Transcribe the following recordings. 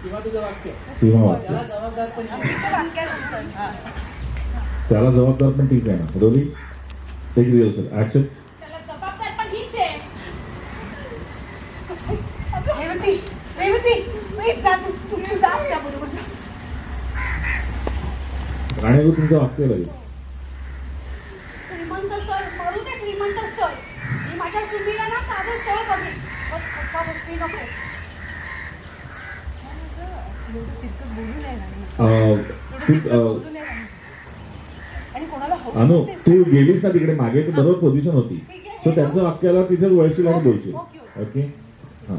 सीमा तुझं वाक्य. सीमा वाक्य. त्याला जबाबदार पण त्याला जबाबदार पण तीच आहे ना. रोली टेक रिहर्सल ऍक्शन. त्याला जबाबदार पण हीच आहे. रेवती रेवती वेट जा तू जा त्याबरोबर जा. राणे तुमचं वाक्य लागेल. श्रीमंत स्थळ मरू दे श्रीमंत स्थळ. मी माझ्या सुमीला ना साधं स्थळ बघेन पण असा गोष्टी नको. तितकंच बोलू नाही राणी. आणि कोणाला अनु तू गेलीस ना तिकडे मागे तर बरोबर पोझिशन होती. सो त्यांचं वाक्याला तिथेच वळशील आणि बोलशील. ओके हा.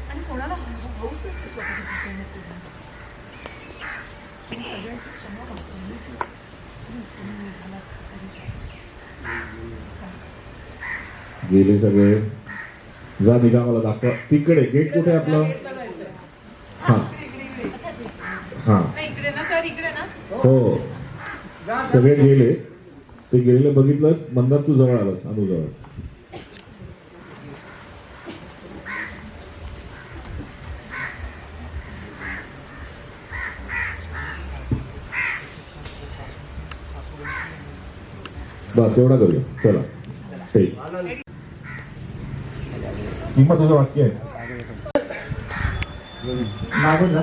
आणि कोणाला हौस नसते स्वतःची फसवणूक करून. सगळ्यांची क्षमा मागतो. गेले सगळे. जा निघा मला दाखवा तिकडे. गेट कुठे आपलं. हा हा इकडे ना सर इकडे ना. हो सगळे गेले. ते गेलेले बघितलंस. मंदार तू जवळ आलास. अनु जवळ. बस एवढा करूया. चला ठीक. सीमा तुझं वाक्य आहे. मागून जा.